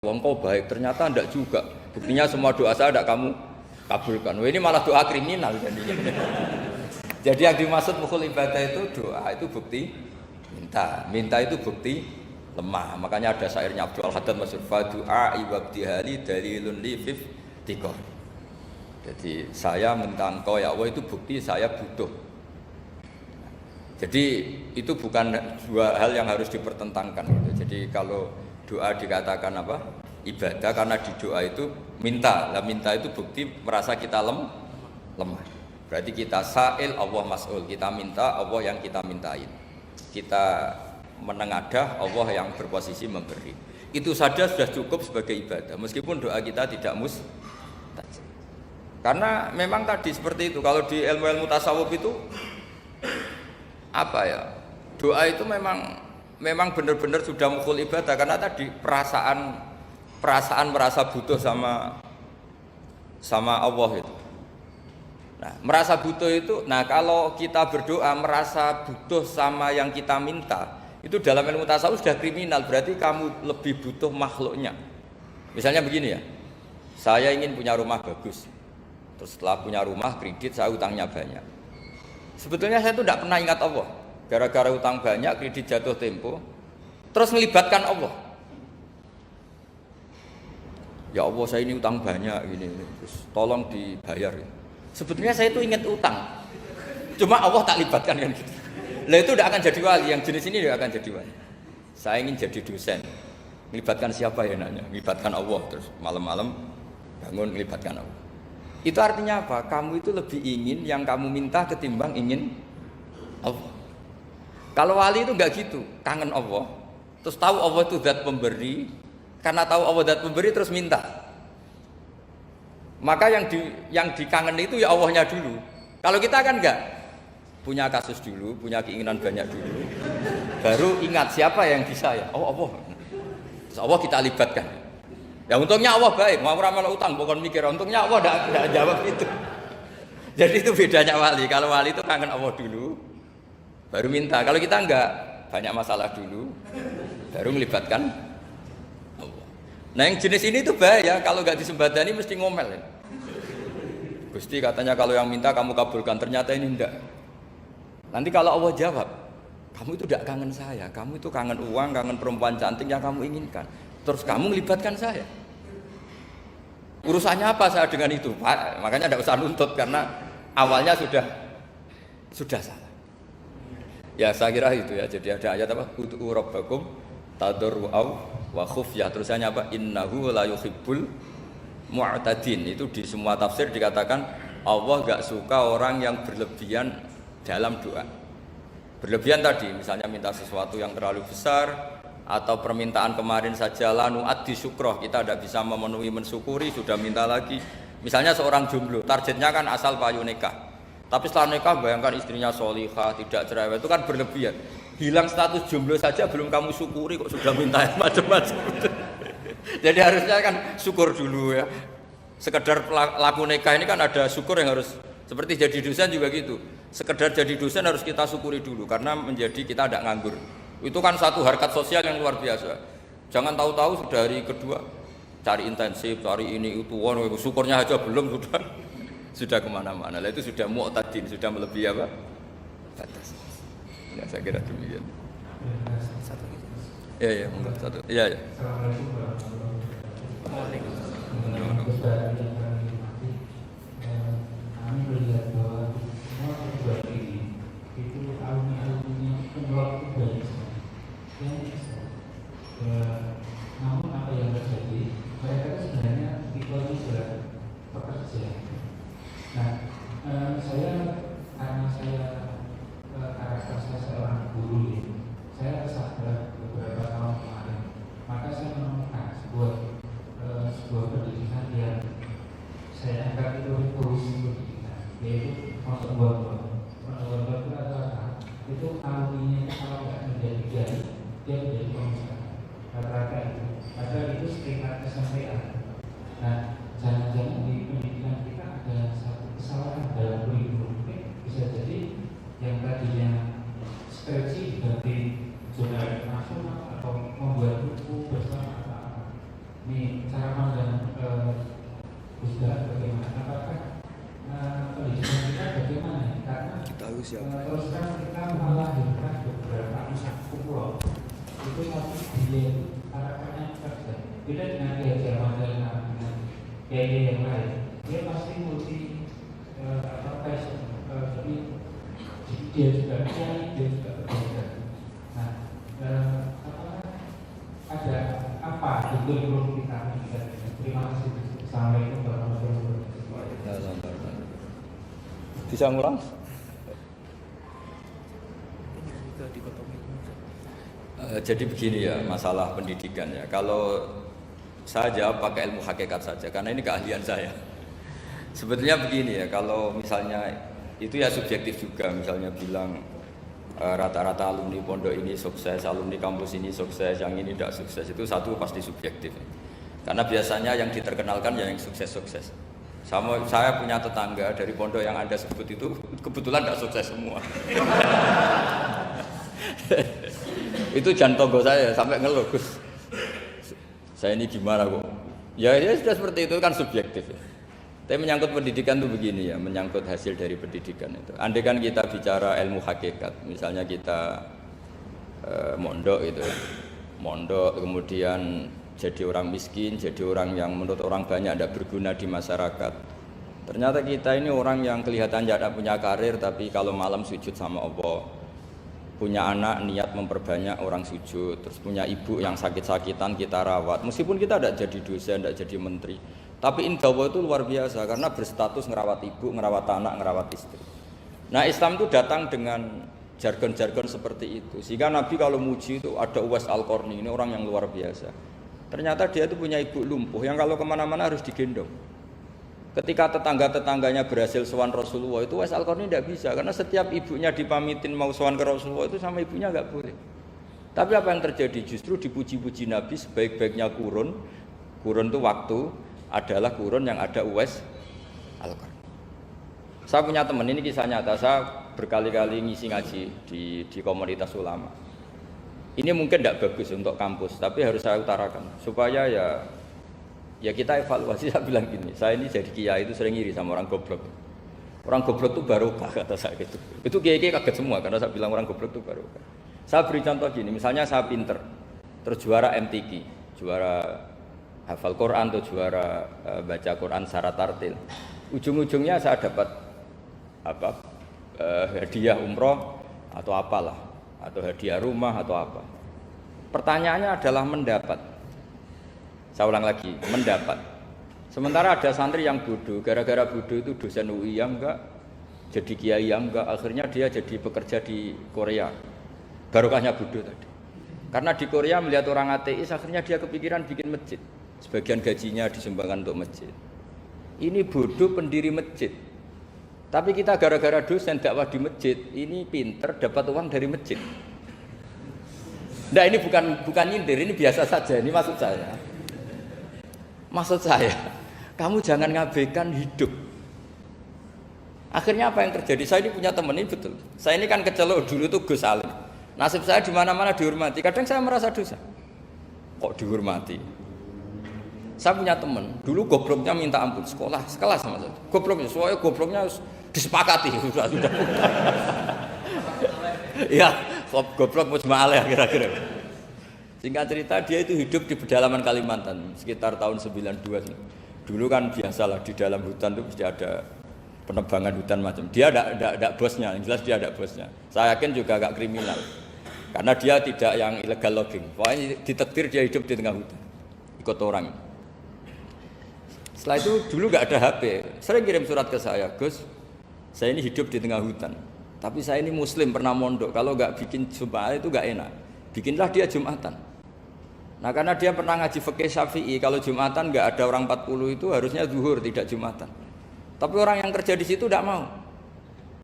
wong kau baik, ternyata ndak juga. Buktinya semua doa saya ndak kamu kabulkan. Wah, ini malah doa kriminal jadinya. Jadi yang dimaksud mukhul ibadah itu doa itu bukti minta. Minta itu bukti lemah. Makanya ada syairnya Abdul Haddad Masyhur fa du'a ibtihali dalilun li fif tiqor. Jadi saya minta engkau ya Allah itu bukti saya butuh. Jadi itu bukan dua hal yang harus dipertentangkan. Jadi kalau doa dikatakan apa? Ibadah karena di doa itu minta. Lah minta itu bukti merasa kita lemah. Berarti kita sa'il Allah mas'ul. Kita minta Allah yang kita mintain. Kita menengadah Allah yang berposisi memberi. Itu saja sudah cukup sebagai ibadah. Meskipun doa kita tidak mustajab. Karena memang tadi seperti itu. Kalau di ilmu-ilmu tasawuf itu apa ya? Doa itu memang benar-benar sudah mukhul ibadah karena tadi perasaan merasa butuh sama Allah itu. Nah, merasa butuh itu, nah kalau kita berdoa merasa butuh sama yang kita minta, itu dalam ilmu tasawuf sudah kriminal, berarti kamu lebih butuh makhluknya. Misalnya begini ya, saya ingin punya rumah bagus, terus setelah punya rumah kredit saya utangnya banyak. Sebetulnya saya itu tidak pernah ingat Allah, gara-gara utang banyak, kredit jatuh tempo, terus melibatkan Allah. Ya Allah saya ini utang banyak gini, terus tolong dibayar. Sebetulnya saya itu ingat utang, cuma Allah tak libatkan kan gitu. Lah itu tidak akan jadi wali, yang jenis ini tidak akan jadi wali. Saya ingin jadi dosen, melibatkan siapa ya nanya? Melibatkan Allah, terus malam-malam bangun melibatkan Allah. Itu artinya apa? Kamu itu lebih ingin yang kamu minta ketimbang ingin Allah. Kalau wali itu enggak gitu, kangen Allah, terus tahu Allah itu zat pemberi, karena tahu Allah zat pemberi terus minta. Maka yang dikangen itu ya Allahnya dulu. Kalau kita kan enggak, punya kasus dulu, punya keinginan banyak dulu, baru ingat siapa yang bisa ya. Oh Allah, terus Allah kita libatkan. Ya untungnya Allah baik, mau ramal utang bukan mikir. Untungnya Allah tidak jawab itu. Jadi itu bedanya wali. Kalau wali itu kangen Allah dulu, baru minta. Kalau kita enggak, banyak masalah dulu, baru melibatkan Allah. Nah yang jenis ini tuh bahaya. Kalau enggak disembadani mesti ngomel ya. Gusti katanya kalau yang minta kamu kabulkan, ternyata ini enggak. Nanti kalau Allah jawab, kamu itu tidak kangen saya, kamu itu kangen uang, kangen perempuan cantik yang kamu inginkan. Terus kamu melibatkan saya. Urusannya apa saya dengan itu, Pak? Makanya tidak usah nuntut karena awalnya sudah salah. Ya saya kira itu ya. Jadi ada ayat apa? Ud'u rabbakum tadarru'aw wa khufyah. Terusannya apa? Innahu la yuhibbul mu'tadin. Itu di semua tafsir dikatakan Allah enggak suka orang yang berlebihan dalam doa. Berlebihan tadi misalnya minta sesuatu yang terlalu besar, atau permintaan kemarin saja lanu addi syukroh, kita tidak bisa memenuhi mensyukuri, sudah minta lagi. Misalnya seorang jomblo, targetnya kan asal payu nikah, tapi setelah nikah bayangkan istrinya sholihah, tidak cerewet, itu kan berlebihan. Hilang status jomblo saja belum kamu syukuri kok sudah minta macam-macam. Jadi harusnya kan syukur dulu ya. Sekedar laku nikah ini kan ada syukur yang harus, seperti jadi dosen juga gitu. Sekedar jadi dosen harus kita syukuri dulu karena menjadi kita tidak nganggur. Itu kan satu harkat sosial yang luar biasa. Jangan tahu-tahu sudah hari kedua cari intensif, cari ini itu, syukurnya aja belum sudah kemana-mana. Lah itu sudah mu'tadin, sudah melebihi apa? Batas. Ya saya kira demikian. Satu. Ya enggak satu. Iya. Kami melihat bahwa semua perubahan ini itu alumni-alumninya penolak perubahan yang bisa. Namun apa yang terjadi, mereka sebenarnya tipe sudah bekerja. Nah, karena saya karakter saya seorang guru ini, saya sadar beberapa tahun kemarin, maka saya menemukan sebuah pendidikan yang saya anggap itu revolusi pendidikan, yaitu masuk buat itu adalah itu alumninya kalau nggak menjadi kiai, dia menjadi pengusaha. Rata-rata itu, padahal itu sekitar SMPA. Nah, jangan-jangan di pendidikan kita ada satu kesalahan dalam kurikulum. Bisa jadi yang tadinya skripsi diganti jurnal nasional atau membuat buku bersama apa-apa. Ini Ini cara pandang Gus Dur bagaimana? Apakah pendidikan kita bagaimana? Karena terus kan kita melahirkan beberapa anak pulau itu masih dia harapannya kerja. Beda dengan dia zaman dengan yang lain. Dia pasti multi passion. Jadi dia juga mencari, dia juga bekerja. Nah, ada apa itu yang perlu kita lihat? Terima kasih. Assalamualaikum warahmatullahi wabarakatuh. Bisa ngulang? Jadi begini ya masalah pendidikan ya. Kalau saya jawab pakai ilmu hakikat saja karena ini keahlian saya. Sebetulnya begini ya, kalau misalnya itu ya subjektif juga. Misalnya bilang rata-rata alumni pondok ini sukses, alumni kampus ini sukses, yang ini tidak sukses, itu satu pasti subjektif. Karena biasanya yang diterkenalkan ya yang sukses-sukses. Saya punya tetangga dari pondok yang Anda sebut itu kebetulan tidak sukses semua. Itu jantung saya sampai ngeluh, Gus. Saya ini gimana kok? Ya sudah seperti itu kan subjektif. Ya. Tapi menyangkut pendidikan itu begini ya, menyangkut hasil dari pendidikan itu. Andai kan kita bicara ilmu hakikat, misalnya kita mondok itu, mondok kemudian jadi orang miskin, jadi orang yang menurut orang banyak tidak berguna di masyarakat. Ternyata kita ini orang yang kelihatan tidak punya karir, tapi kalau malam sujud sama Allah. Punya anak niat memperbanyak orang sujud, terus punya ibu yang sakit-sakitan kita rawat. Meskipun kita tidak jadi dosen, tidak jadi menteri, tapi indah Allah itu luar biasa karena berstatus ngerawat ibu, ngerawat anak, ngerawat istri. Nah Islam itu datang dengan jargon-jargon seperti itu. Sehingga Nabi kalau muji itu ada Uwais Al-Qarni, ini orang yang luar biasa. Ternyata dia itu punya ibu lumpuh yang kalau kemana-mana harus digendong. Ketika tetangga-tetangganya berhasil sowan Rasulullah itu Uwais Al-Qarni tidak bisa karena setiap ibunya dipamitin mau sowan ke Rasulullah itu sama ibunya nggak boleh. Tapi apa yang terjadi? Justru dipuji-puji Nabi sebaik-baiknya kurun itu waktu adalah kurun yang ada Uwais Al-Qarni. Saya punya teman, ini kisah nyata, saya berkali-kali ngisi ngaji di komunitas ulama. Ini mungkin tidak bagus untuk kampus, tapi harus saya utarakan supaya ya kita evaluasi. Saya bilang gini, saya ini jadi kiai itu sering iri sama orang goblok. Orang goblok itu barokah kata saya gitu. Itu kiai kaget semua karena saya bilang orang goblok itu barokah. Saya beri contoh gini, misalnya saya pinter, terus juara MTQ, juara hafal Quran atau juara baca Quran secara tartil. Ujung-ujungnya saya dapat hadiah umroh atau apalah, atau hadiah rumah atau apa. Pertanyaannya adalah mendapat. Saya ulang lagi, mendapat. Sementara ada santri yang bodoh, gara-gara bodoh itu dosen UI yang enggak, jadi kiai yang enggak, akhirnya dia jadi bekerja di Korea. Barokahnya bodoh tadi. Karena di Korea melihat orang ateis, akhirnya dia kepikiran bikin masjid. Sebagian gajinya disumbangkan untuk masjid. Ini bodoh pendiri masjid. Tapi kita gara-gara dosen dakwah di masjid, ini pinter dapat uang dari masjid. Nah ini bukan nyindir, ini biasa saja, ini maksud saya. Maksud saya, kamu jangan ngabaikan hidup. Akhirnya apa yang terjadi? Saya ini punya teman ini betul. Saya ini kan kecelok dulu tuh Gus Salim. Nasib saya di mana-mana dihormati. Kadang saya merasa dosa. Kok dihormati? Saya punya teman. Dulu gobloknya minta ampun sekolah, sekelas sama saya. Gobloknya, soalnya gobloknya disepakati sudah. Ya, goblok mujma'alah kira-kira. Singkat cerita dia itu hidup di pedalaman Kalimantan sekitar tahun 92. Dulu kan biasalah di dalam hutan itu pasti ada penebangan hutan macam. Dia ada bosnya, yang jelas dia ada bosnya. Saya yakin juga agak kriminal. Karena dia tidak yang illegal logging. Pokoknya ditakdir dia hidup di tengah hutan. Ikut orang. Setelah itu dulu nggak ada HP. Sering kirim surat ke saya, Gus, saya ini hidup di tengah hutan. Tapi saya ini muslim pernah mondok. Kalau nggak bikin Jumat itu nggak enak. Bikinlah dia Jumatan. Nah karena dia pernah ngaji fikih Syafi'i, kalau Jumatan nggak ada orang 40 itu harusnya zuhur tidak Jumatan. Tapi orang yang kerja di situ tidak mau.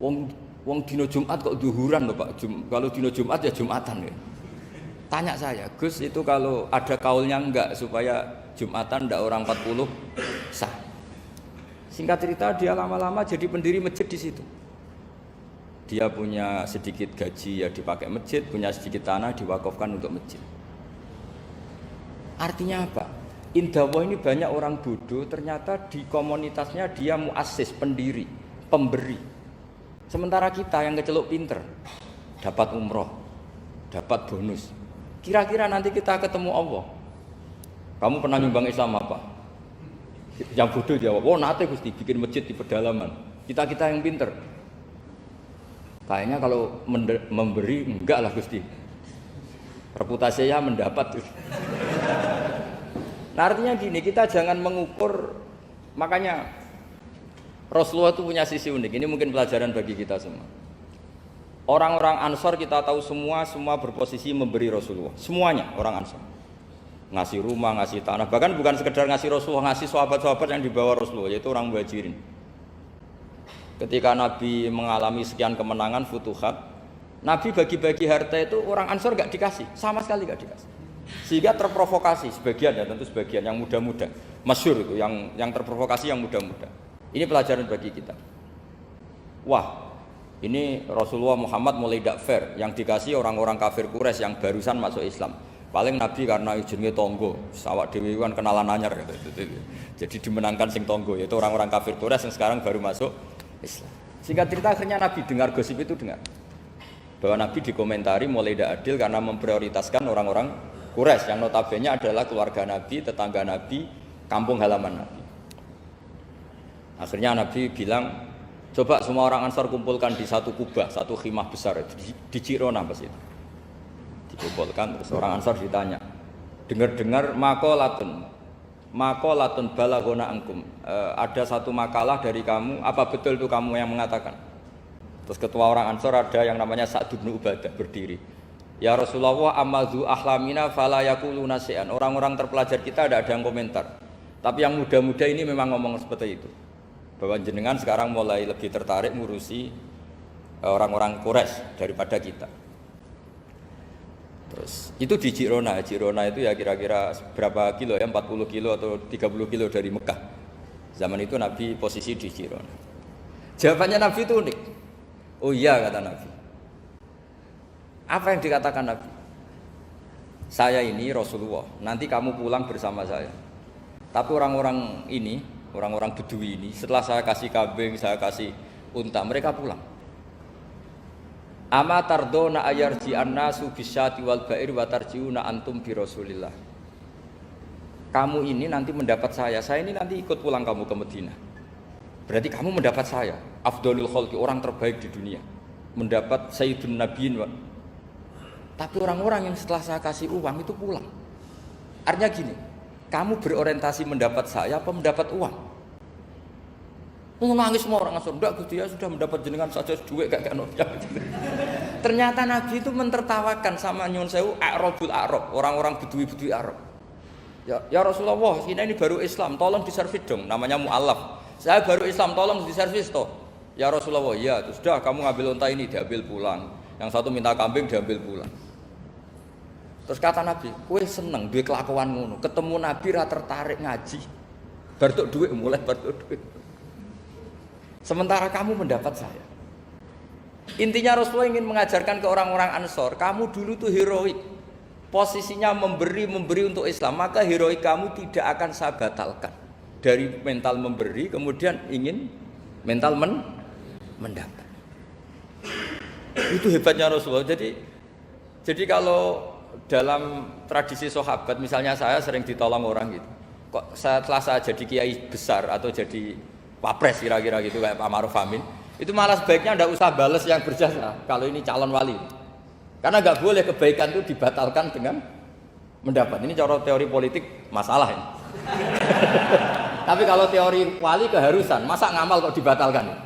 Wong dino Jumat kok zuhuran loh Pak. Kalau dino Jumat ya Jumatan ya. Tanya saya, Gus itu kalau ada kaulnya enggak supaya Jumatan ndak orang 40 sah. Singkat cerita dia lama-lama jadi pendiri masjid di situ. Dia punya sedikit gaji ya dipakai masjid, punya sedikit tanah diwakafkan untuk masjid. Artinya apa? Indawo ini banyak orang bodoh, ternyata di komunitasnya dia muassis, pendiri, pemberi. Sementara kita yang keceluk pinter, dapat umroh, dapat bonus. Kira-kira nanti kita ketemu Allah, kamu pernah nyumbang Islam apa? Yang bodoh jawab, oh nate Gusti bikin masjid di pedalaman. Kita yang pinter. Kayaknya kalau memberi enggak lah Gusti. Reputasinya mendapat. Nah artinya gini, kita jangan mengukur, makanya Rasulullah itu punya sisi unik. Ini mungkin pelajaran bagi kita semua. Orang-orang Ansor kita tahu semua berposisi memberi Rasulullah. Semuanya orang Ansor. Ngasih rumah, ngasih tanah, bahkan bukan sekedar ngasih Rasulullah, ngasih sahabat-sahabat yang dibawa Rasulullah, yaitu orang Muhajirin. Ketika Nabi mengalami sekian kemenangan, futuhat, Nabi bagi-bagi harta itu orang Ansor gak dikasih, sama sekali gak dikasih. Sehingga terprovokasi sebagian, ya tentu sebagian yang muda-muda, masyhur itu, yang terprovokasi yang muda-muda. Ini pelajaran bagi kita. Wah, ini Rasulullah Muhammad mulai tidak fair, yang dikasih orang-orang kafir Quraisy yang barusan masuk Islam. Paling Nabi karena jenenge tonggo, sawak dhewe kan kenalan anyar gitu. Jadi dimenangkan sing tonggo, yaitu orang-orang kafir Quraisy yang sekarang baru masuk Islam. Singkat cerita akhirnya Nabi dengar gosip itu, dengar bahwa Nabi dikomentari mulai tidak adil karena memprioritaskan orang-orang Quraisy yang notabene adalah keluarga Nabi, tetangga Nabi, kampung halaman Nabi. Akhirnya Nabi bilang, coba semua orang Ansar kumpulkan di satu kubah, satu khimah besar di Jirona pas itu. Dikumpulkan, terus orang Ansar ditanya, dengar-dengar makolatun balagona angkum, ada satu makalah dari kamu, apa betul itu kamu yang mengatakan? Terus ketua orang Ansar ada yang namanya Sa'd bin Ubadah berdiri, ya Rasulullah amadzu ahlamina fala yaquluna syai'an. Orang-orang terpelajar kita ada yang komentar, tapi yang muda-muda ini memang ngomong seperti itu, bahwa jenengan sekarang mulai lebih tertarik ngurusi orang-orang Quraisy daripada kita. Terus itu di Jirona itu ya kira-kira berapa kilo ya, 40 kilo atau 30 kilo dari Mekah. Zaman itu Nabi posisi di Jirona. Jawabannya Nabi itu unik. Oh iya, kata Nabi. Apa yang dikatakan Nabi? Saya ini Rasulullah, nanti kamu pulang bersama saya. Tapi orang-orang ini, orang-orang Bedui ini, setelah saya kasih kambing, saya kasih unta, mereka pulang. Ama tardona ayarji annasu bisyati wal ba'ir wa tarjiuna antum bi Rasulillah. Kamu ini nanti mendapat saya ini nanti ikut pulang kamu ke Madinah. Berarti kamu mendapat saya, afdhalul khalqi, orang terbaik di dunia. Mendapat sayyidun nabiyyin. Tapi orang-orang yang setelah saya kasih uang itu pulang. Artinya gini, kamu berorientasi mendapat saya apa mendapat uang? Nangis semua orang Ansor, enggak Gusti ya sudah mendapat jenengan saja duit gak noyak. Ternyata Nabi itu mentertawakan sama nyuwun sewu A'rabul A'rab, orang-orang Bedui Arab. Ya Rasulullah, ini baru Islam, tolong diservis dong, namanya mu'allaf. Saya baru Islam, tolong diservis toh. Ya Rasulullah, ya sudah kamu ngambil unta ini diambil pulang. Yang satu minta kambing diambil pulang. Terus kata Nabi, kowe seneng duwe kelakuan ngono, ketemu Nabi ra tertarik ngaji. Bar tuk duit mulai bar tuk duit. Sementara kamu mendapat saya. Intinya Rasulullah ingin mengajarkan ke orang-orang Ansor, kamu dulu tuh heroik. Posisinya memberi untuk Islam, maka heroik kamu tidak akan saya batalkan. Dari mental memberi kemudian ingin mental mendapat. Itu hebatnya Rasulullah. Jadi kalau dalam tradisi sahabat, misalnya saya sering ditolong orang gitu. Kok setelah saya jadi kiai besar atau jadi wapres kira-kira gitu kayak Pak Ma'ruf Amin, itu malah sebaiknya tidak usah balas yang berjasa kalau ini calon wali, karena nggak boleh kebaikan itu dibatalkan dengan mendapat. Ini cara teori politik masalah ini. Tapi kalau teori wali keharusan, masa ngamal kok dibatalkan?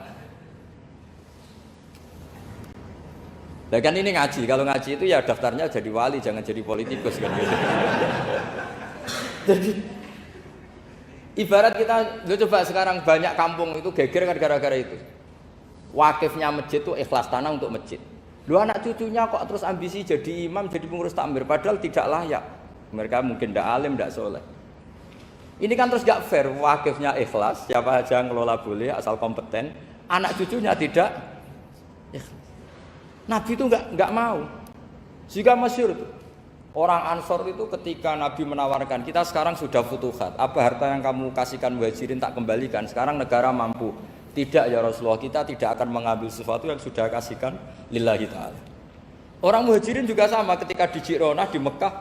Nah kan ini ngaji, kalau ngaji itu ya daftarnya jadi wali, jangan jadi politikus kan gitu. Jadi ibarat kita, coba sekarang banyak kampung itu geger kan gara-gara itu. Wakifnya masjid itu ikhlas tanah untuk masjid. Lu anak cucunya kok terus ambisi jadi imam, jadi pengurus takmir, padahal tidak layak. Mereka mungkin tidak alim, tidak soleh. Ini kan terus gak fair. Wakifnya ikhlas, siapa aja ngelola boleh asal kompeten. Anak cucunya tidak ikhlas. Nabi itu nggak mau. Jika masyhur itu, Orang Ansor itu ketika Nabi menawarkan, kita sekarang sudah futuhat, apa harta yang kamu kasihkan muhajirin tak kembalikan, sekarang negara mampu. Tidak ya Rasulullah, kita tidak akan mengambil sesuatu yang sudah kasihkan lillahi ta'ala. Orang muhajirin juga sama, ketika di Ji'ronah di Mekah,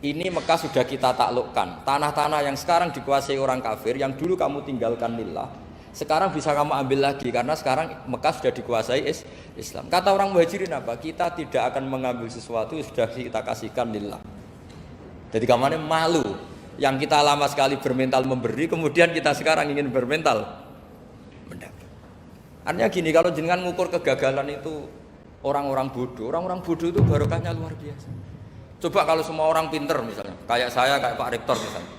ini Mekah sudah kita taklukkan. Tanah-tanah yang sekarang dikuasai orang kafir, yang dulu kamu tinggalkan lillah, sekarang bisa kamu ambil lagi, karena sekarang Mekah sudah dikuasai Islam. Kata orang muhajirin apa? Kita tidak akan mengambil sesuatu yang sudah kita kasihkan lillah. Jadi kamarnya malu, yang kita lama sekali bermental memberi, kemudian kita sekarang ingin bermental mendapat. Artinya gini, kalau jenengan mengukur kegagalan itu orang-orang bodoh itu barokahnya luar biasa. Coba kalau semua orang pinter misalnya, kayak saya, kayak Pak Rektor misalnya,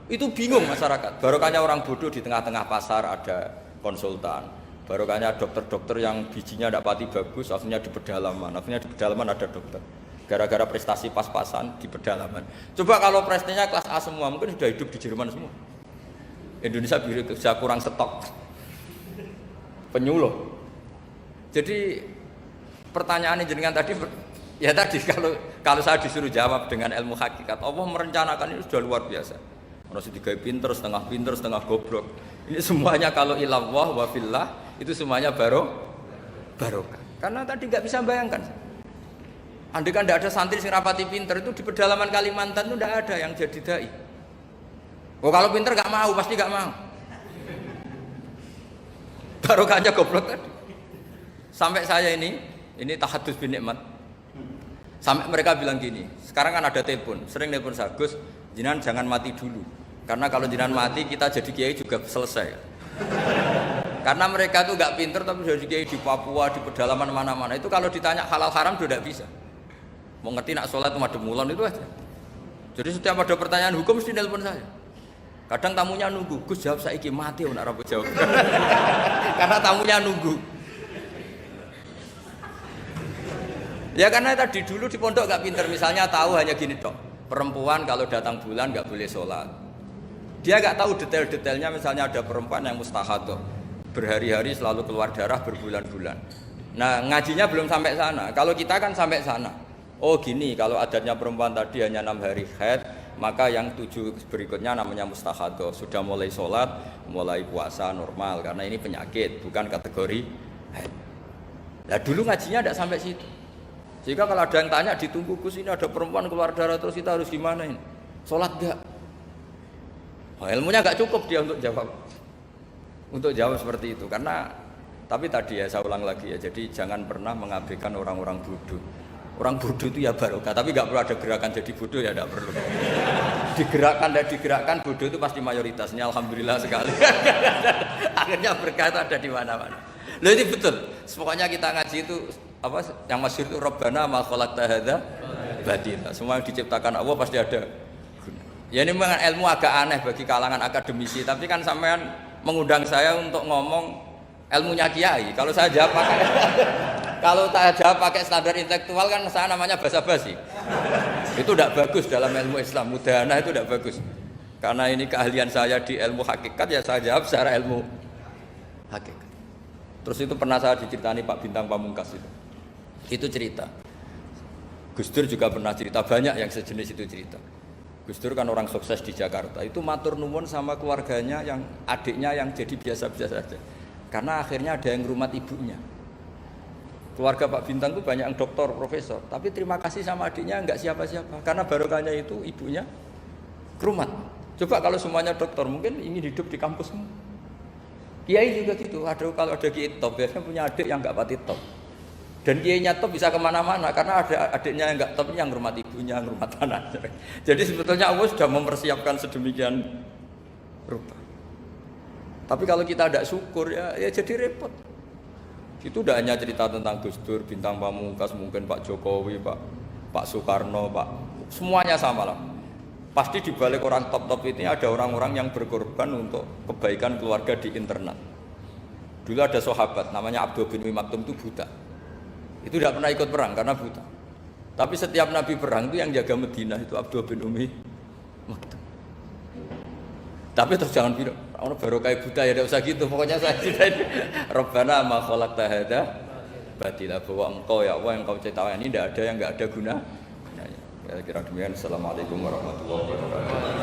itu bingung masyarakat. Barokahnya orang bodoh di tengah-tengah pasar ada konsultan, barokahnya dokter-dokter yang bijinya tidak pati bagus, akhirnya di pedalaman ada dokter. Gara-gara prestasi pas-pasan di pedalaman. Coba kalau prestasinya kelas A semua, mungkin sudah hidup di Jerman semua. Indonesia bisa kurang stok penyuluh. Jadi pertanyaan jenengan tadi, ya tadi kalau saya disuruh jawab dengan ilmu hakikat, Allah merencanakan ini sudah luar biasa. Orang digawe pinter, setengah goblok. Ini semuanya kalau ilallah wa fillah itu semuanya barokah. Karena tadi nggak bisa bayangkan. Andai kan tidak ada santri sing rapati pinter, itu di pedalaman Kalimantan itu tidak ada yang jadi dai. Oh kalau pinter nggak mau, pasti nggak mau. Barokahnya goblok tadi. Sampai saya ini tahadus bin nikmat. Sampai mereka bilang gini, sekarang kan ada telepon, sering telepon saya, Gus, jenengan jangan mati dulu. Karena kalau jenengan mati kita jadi kiai juga selesai. Karena mereka tuh nggak pinter tapi jadi kiai di Papua, di pedalaman mana-mana. Itu kalau ditanya halal haram sudah tidak bisa. Mau ngerti nak sholat madem mulon itu aja. Jadi setiap ada pertanyaan hukum mesti telepon saya. Kadang tamunya nunggu, Gus jawab saiki mati nak rambut jawab. Karena tamunya nunggu. Ya karena tadi dulu di pondok gak pinter, misalnya tahu hanya gini dok, perempuan kalau datang bulan gak boleh sholat. Dia gak tahu detail-detailnya, misalnya ada perempuan yang mustahadah, berhari-hari selalu keluar darah berbulan-bulan. Nah ngajinya belum sampai sana, kalau kita kan sampai sana. Oh gini, kalau adatnya perempuan tadi hanya 6 hari haid, maka yang 7 berikutnya namanya mustahadah, sudah mulai sholat, mulai puasa normal, karena ini penyakit, bukan kategori haid. Nah dulu ngajinya tidak sampai situ. Jika kalau ada yang tanya ditunggu Gus ini ada perempuan keluar darah terus kita harus gimana ini? Sholat enggak? Oh, ilmunya enggak cukup dia untuk jawab. Untuk jawab seperti itu karena tapi tadi ya saya ulang lagi ya. Jadi jangan pernah mengabaikan orang-orang bodoh. Orang bodoh itu ya barokah, tapi enggak perlu ada gerakan jadi bodoh ya enggak perlu. Digerakkan bodoh itu pasti mayoritasnya alhamdulillah sekali. Akhirnya berkah itu ada di mana-mana. Loh ini betul. Pokoknya kita ngaji itu apa yang masyhur itu Rabbana ma khalaqta hadza batila. Semua yang diciptakan Allah pasti ada guna. Ya ini memang ilmu agak aneh bagi kalangan akademisi, tapi kan sampean mengundang saya untuk ngomong ilmunya kiai. Kalau saya jawab pakai standar intelektual kan saya namanya basa-basi. Itu tidak bagus dalam ilmu Islam. Mudahana itu tidak bagus. Karena ini keahlian saya di ilmu hakikat ya saya jawab secara ilmu hakikat. Terus itu pernah saya diceritani Pak Bintang Pamungkas itu cerita. Gus Dur juga pernah cerita, banyak yang sejenis itu cerita. Gus Dur kan orang sukses di Jakarta, itu matur nuwun sama keluarganya yang adiknya yang jadi biasa-biasa saja. Karena akhirnya ada yang ngrumat ibunya. Keluarga Pak Bintang itu banyak yang doktor, profesor, tapi terima kasih sama adiknya enggak siapa-siapa. Karena barokahnya itu ibunya ngrumat. Coba kalau semuanya dokter mungkin ingin hidup di kampus semua. Kiai juga gitu, kalau ada kiai top biasanya punya adik yang enggak pati top. Dan kiainya top bisa kemana-mana karena ada adiknya yang enggak top yang ngurmat ibunya, ngurmat anaknya. Jadi sebetulnya Allah sudah mempersiapkan sedemikian rupa. Tapi kalau kita tidak syukur ya jadi repot. Itu tidak hanya cerita tentang Gus Dur, Bintang Pamungkas, mungkin Pak Jokowi, Pak Soekarno, semuanya sama lah. Pasti di balik orang top-top ini ada orang-orang yang berkorban untuk kebaikan keluarga di internal. Dulu ada sahabat namanya Abdul bin Umi Maktum itu buta. Itu tidak pernah ikut perang karena buta. Tapi setiap Nabi perang itu yang jaga Madinah itu Abdul bin Umi Maktum. Tapi terus jangan bilang orang barokah buta ya tidak usah gitu. Pokoknya saya tidak ini. Rabbana ma khalaqta hadza batila, bahwa engkau ya Allah yang kau ciptakan ini tidak ada yang enggak ada gunanya. Saya kira demikian. Assalamualaikum warahmatullahi wabarakatuh.